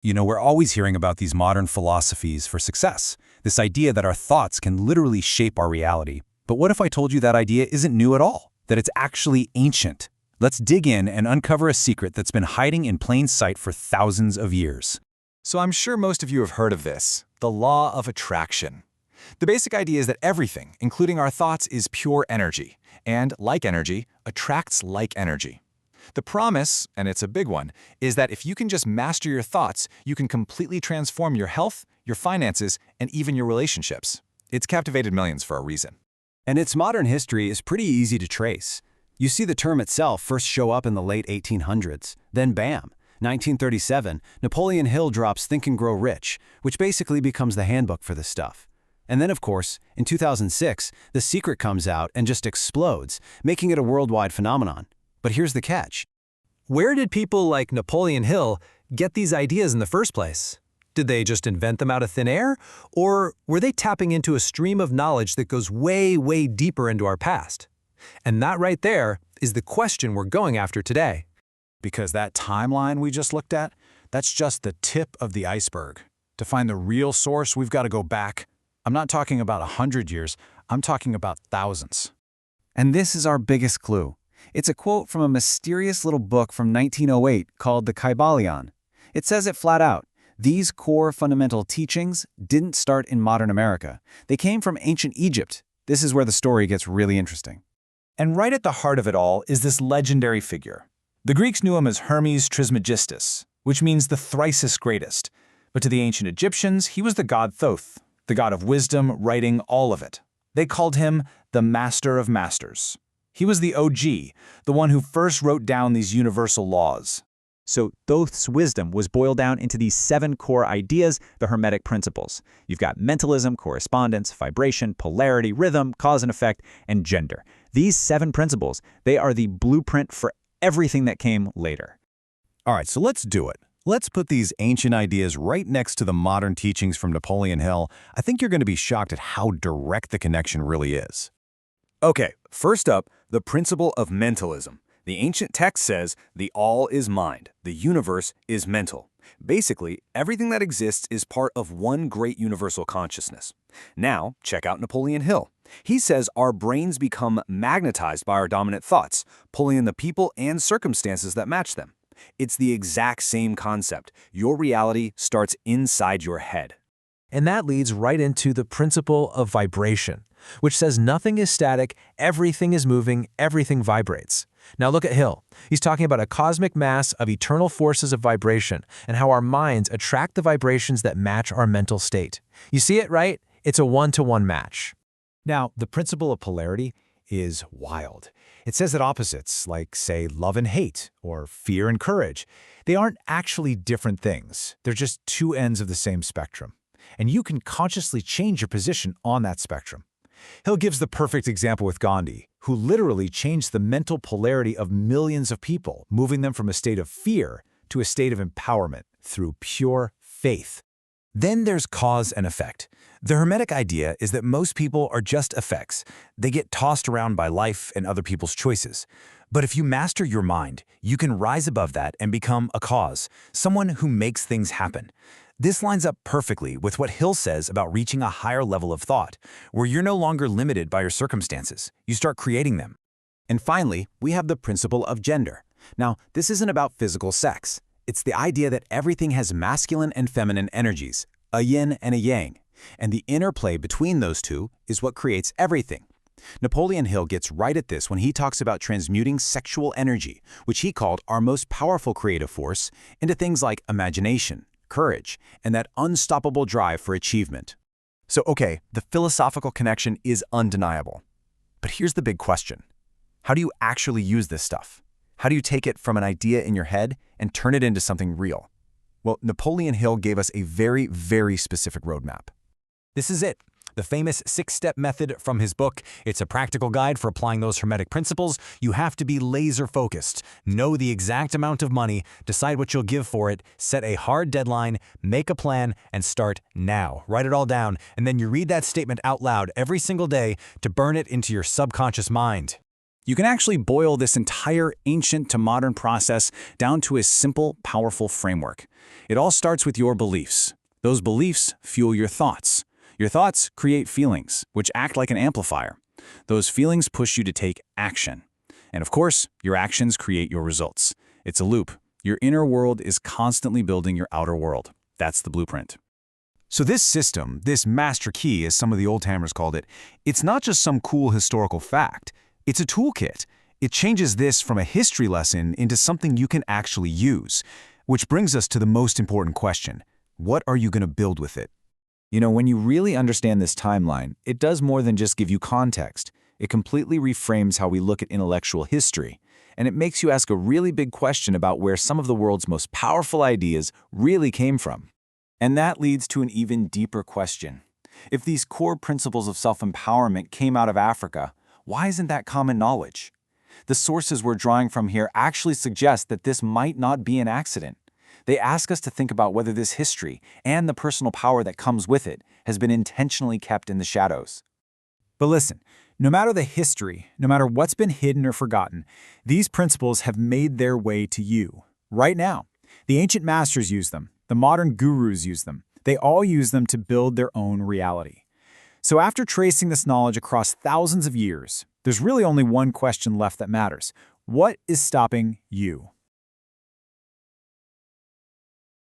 We're always hearing about these modern philosophies for success, this idea that our thoughts can literally shape our reality. But what if I told you that idea isn't new at all, that it's actually ancient? Let's dig in and uncover a secret that's been hiding in plain sight for thousands of years. So I'm sure most of you have heard of this, the law of attraction. The basic idea is that everything, including our thoughts, is pure energy, and like energy, attracts like energy. The promise, and it's a big one, is that if you can just master your thoughts, you can completely transform your health, your finances, and even your relationships. It's captivated millions for a reason. And its modern history is pretty easy to trace. You see the term itself first show up in the late 1800s. Then bam, 1937, Napoleon Hill drops Think and Grow Rich, which basically becomes the handbook for this stuff. And then, of course, in 2006, The Secret comes out and just explodes, making it a worldwide phenomenon. But here's the catch. Where did people like Napoleon Hill get these ideas in the first place? Did they just invent them out of thin air? Or were they tapping into a stream of knowledge that goes way, way deeper into our past? And that right there is the question we're going after today. Because that timeline we just looked at, that's just the tip of the iceberg. To find the real source, we've got to go back. I'm not talking about 100 years, I'm talking about thousands. And this is our biggest clue. It's a quote from a mysterious little book from 1908 called the Kybalion. It says it flat out. These core fundamental teachings didn't start in modern America. They came from ancient Egypt. This is where the story gets really interesting. And right at the heart of it all is this legendary figure. The Greeks knew him as Hermes Trismegistus, which means the thrice greatest. But to the ancient Egyptians, he was the god Thoth, the god of wisdom, writing, all of it. They called him the Master of Masters. He was the OG, the one who first wrote down these universal laws. So Thoth's wisdom was boiled down into these 7 core ideas, the Hermetic principles. You've got mentalism, correspondence, vibration, polarity, rhythm, cause and effect, and gender. These 7 principles, they are the blueprint for everything that came later. All right, so let's do it. Let's put these ancient ideas right next to the modern teachings from Napoleon Hill. I think you're going to be shocked at how direct the connection really is. Okay, first up, the principle of mentalism. The ancient text says the all is mind, the universe is mental. Basically, everything that exists is part of one great universal consciousness. Now, check out Napoleon Hill. He says our brains become magnetized by our dominant thoughts, pulling in the people and circumstances that match them. It's the exact same concept. Your reality starts inside your head. And that leads right into the principle of vibration, which says nothing is static, everything is moving, everything vibrates. Now look at Hill. He's talking about a cosmic mass of eternal forces of vibration and how our minds attract the vibrations that match our mental state. You see it, right? It's a one-to-one match. Now, the principle of polarity is wild. It says that opposites, like, say, love and hate, or fear and courage, they aren't actually different things. They're just two ends of the same spectrum. And you can consciously change your position on that spectrum. Hill gives the perfect example with Gandhi, who literally changed the mental polarity of millions of people, moving them from a state of fear to a state of empowerment through pure faith. Then there's cause and effect. The Hermetic idea is that most people are just effects. They get tossed around by life and other people's choices. But if you master your mind, you can rise above that and become a cause, someone who makes things happen. This lines up perfectly with what Hill says about reaching a higher level of thought, where you're no longer limited by your circumstances. You start creating them. And finally, we have the principle of gender. Now, this isn't about physical sex. It's the idea that everything has masculine and feminine energies, a yin and a yang. And the interplay between those two is what creates everything. Napoleon Hill gets right at this when he talks about transmuting sexual energy, which he called our most powerful creative force, into things like imagination, courage, and that unstoppable drive for achievement. So, okay, the philosophical connection is undeniable. But here's the big question. How do you actually use this stuff? How do you take it from an idea in your head and turn it into something real? Well, Napoleon Hill gave us a very, very specific roadmap. This is it, the famous 6-step method from his book. It's a practical guide for applying those Hermetic principles. You have to be laser-focused, know the exact amount of money, decide what you'll give for it, set a hard deadline, make a plan, and start now. Write it all down, and then you read that statement out loud every single day to burn it into your subconscious mind. You can actually boil this entire ancient to modern process down to a simple, powerful framework. It all starts with your beliefs. Those beliefs fuel your thoughts. Your thoughts create feelings, which act like an amplifier. Those feelings push you to take action. And of course, your actions create your results. It's a loop. Your inner world is constantly building your outer world. That's the blueprint. So this system, this master key, as some of the old-timers called it, it's not just some cool historical fact. It's a toolkit. It changes this from a history lesson into something you can actually use. Which brings us to the most important question. What are you going to build with it? You know, when you really understand this timeline, it does more than just give you context. It completely reframes how we look at intellectual history. And it makes you ask a really big question about where some of the world's most powerful ideas really came from. And that leads to an even deeper question. If these core principles of self-empowerment came out of Africa, why isn't that common knowledge? The sources we're drawing from here actually suggest that this might not be an accident. They ask us to think about whether this history and the personal power that comes with it has been intentionally kept in the shadows. But listen, no matter the history, no matter what's been hidden or forgotten, these principles have made their way to you, right now. The ancient masters use them. The modern gurus use them. They all use them to build their own reality. So after tracing this knowledge across thousands of years, there's really only one question left that matters. What is stopping you?